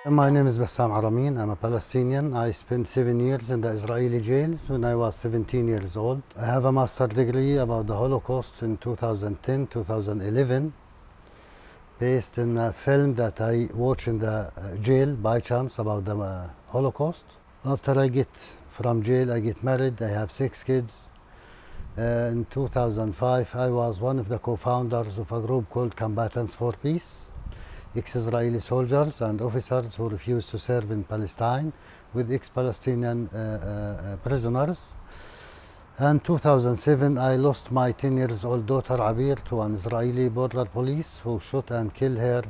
My name is Bassam Aramin. I'm a Palestinian. I spent 7 years in the Israeli jails when I was 17 years old. I have a master's degree about the Holocaust in 2010, 2011, based on a film that I watched in the jail by chance about the Holocaust. After I get from jail, I get married. I have 6 kids. In 2005, I was one of the co-founders of a group called Combatants for Peace, ex-Israeli soldiers and officers who refused to serve in Palestine with ex-Palestinian prisoners. In 2007, I lost my 10-year-old daughter Abir to an Israeli border police who shot and killed her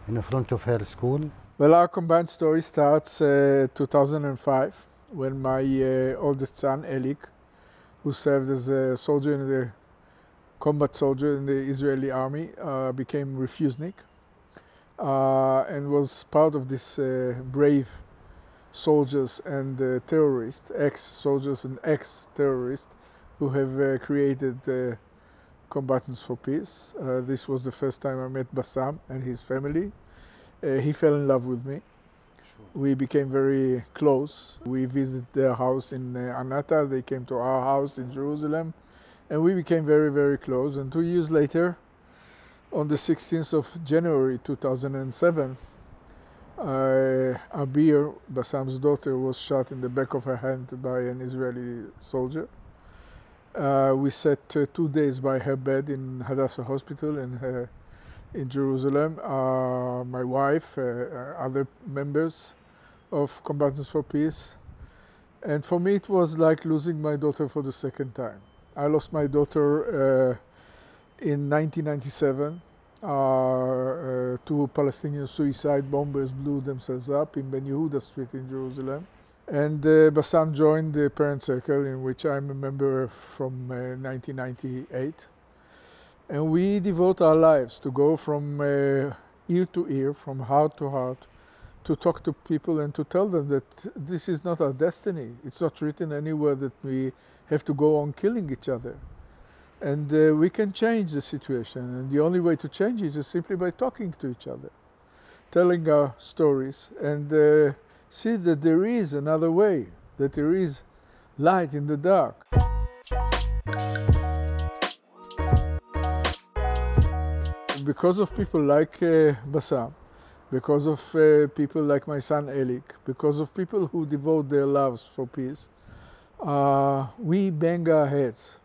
in front of her school. Well, our combined story starts 2005 when my oldest son, Elik, who served as a soldier in the combat soldier in the Israeli army, became refusnik. And was part of this brave soldiers and terrorists, ex-soldiers and ex-terrorists who have created Combatants for Peace. This was the first time I met Bassam and his family. He fell in love with me. Sure. We became very close. We visited their house in Anata. They came to our house in Jerusalem. And we became very, very close. And 2 years later, on the 16th of January 2007, Abir, Bassam's daughter, was shot in the back of her hand by an Israeli soldier. We sat 2 days by her bed in Hadassah Hospital in Jerusalem. My wife, other members of Combatants for Peace. And for me it was like losing my daughter for the second time. I lost my daughter in 1997, 2 Palestinian suicide bombers blew themselves up in Ben Yehuda Street in Jerusalem. And Bassam joined the parent circle in which I'm a member from 1998. And we devote our lives to go from ear to ear, from heart to heart, to talk to people and to tell them that this is not our destiny. It's not written anywhere that we have to go on killing each other. And we can change the situation, and the only way to change it is simply by talking to each other, telling our stories, and see that there is another way, that there is light in the dark. Because of people like Bassam, because of people like my son Elik, because of people who devote their lives for peace, we bang our heads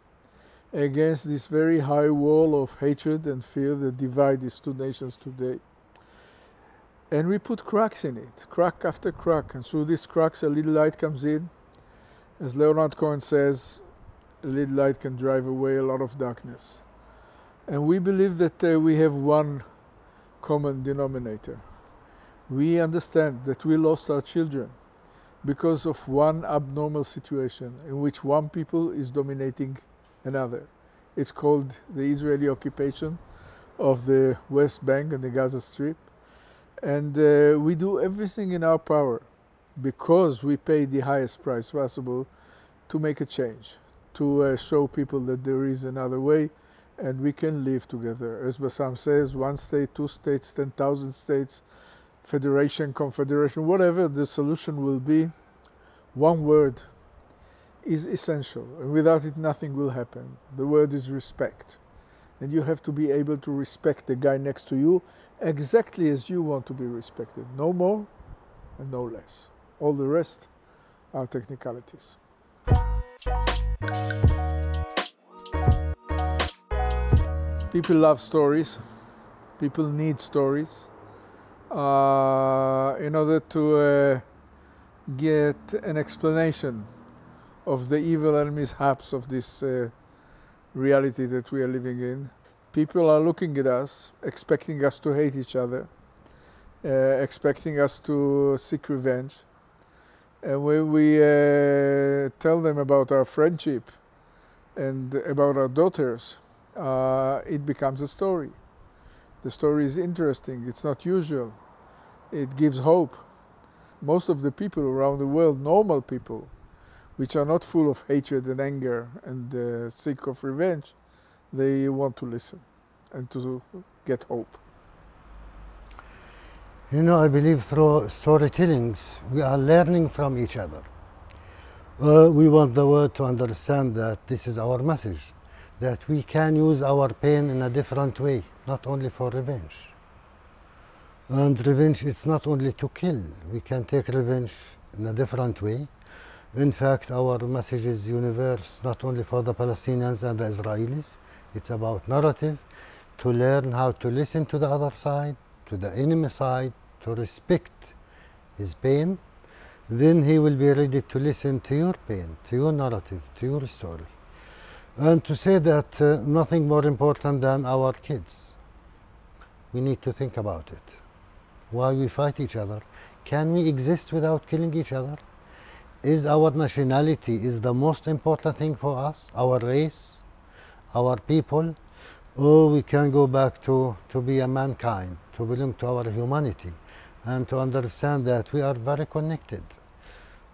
against this very high wall of hatred and fear that divide these 2 nations today. And we put cracks in it, crack after crack, and through these cracks a little light comes in. As Leonard Cohen says, a little light can drive away a lot of darkness. And we believe that we have one common denominator. We understand that we lost our children because of one abnormal situation in which one people is dominating another. It's called the Israeli occupation of the West Bank and the Gaza Strip. And we do everything in our power because we pay the highest price possible to make a change, to show people that there is another way and we can live together. As Bassam says, 1 state, 2 states, 10,000 states, federation, confederation, whatever the solution will be, one word is essential, and without it nothing will happen. The word is respect. And you have to be able to respect the guy next to you exactly as you want to be respected. No more and no less. All the rest are technicalities. People love stories. People need stories in order to get an explanation of the evil and mishaps of this reality that we are living in. People are looking at us, expecting us to hate each other, expecting us to seek revenge. And when we tell them about our friendship and about our daughters, it becomes a story. The story is interesting, it's not usual. It gives hope. Most of the people around the world, normal people, which are not full of hatred and anger and sick of revenge, they want to listen and to get hope. You know, I believe through storytellings, we are learning from each other. We want the world to understand that this is our message, that we can use our pain in a different way, not only for revenge. And revenge, it's not only to kill. We can take revenge in a different way. In fact, our message is universe, not only for the Palestinians and the Israelis. It's about narrative, to learn how to listen to the other side, to the enemy side, to respect his pain. Then he will be ready to listen to your pain, to your narrative, to your story. And to say that nothing more important than our kids. We need to think about it. Why we fight each other? Can we exist without killing each other? Is our nationality is the most important thing for us, our race, our people? Or we can go back to be a mankind, to belong to our humanity, and to understand that we are very connected.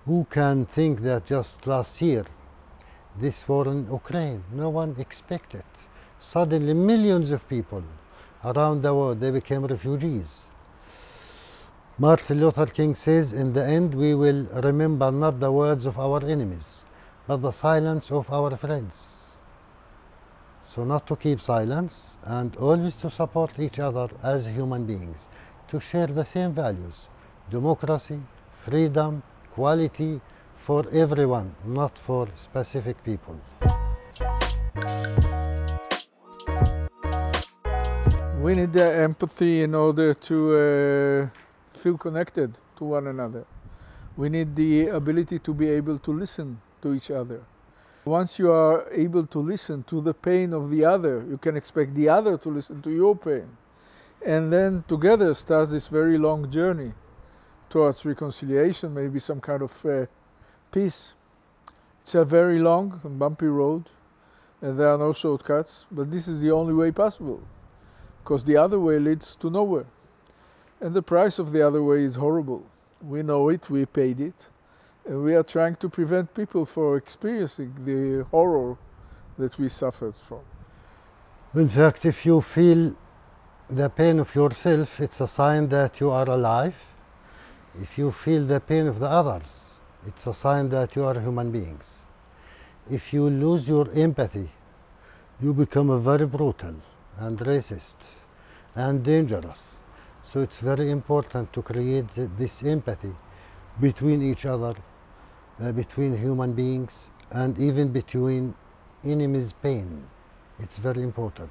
Who can think that just last year, this war in Ukraine, no one expected. Suddenly millions of people around the world, they became refugees. Martin Luther King says, in the end we will remember not the words of our enemies, but the silence of our friends. So not to keep silence, and always to support each other as human beings, to share the same values, democracy, freedom, equality for everyone, not for specific people. We need the empathy in order to feel connected to one another. We need the ability to be able to listen to each other. Once you are able to listen to the pain of the other, you can expect the other to listen to your pain. And then together starts this very long journey towards reconciliation, maybe some kind of peace. It's a very long and bumpy road, and there are no shortcuts, but this is the only way possible, because the other way leads to nowhere. And the price of the other way is horrible. We know it, we paid it, and we are trying to prevent people from experiencing the horror that we suffered from. In fact, if you feel the pain of yourself, it's a sign that you are alive. If you feel the pain of the others, it's a sign that you are human beings. If you lose your empathy, you become a very brutal and racist and dangerous. So it's very important to create this empathy between each other, between human beings, and even between enemies' pain. It's very important.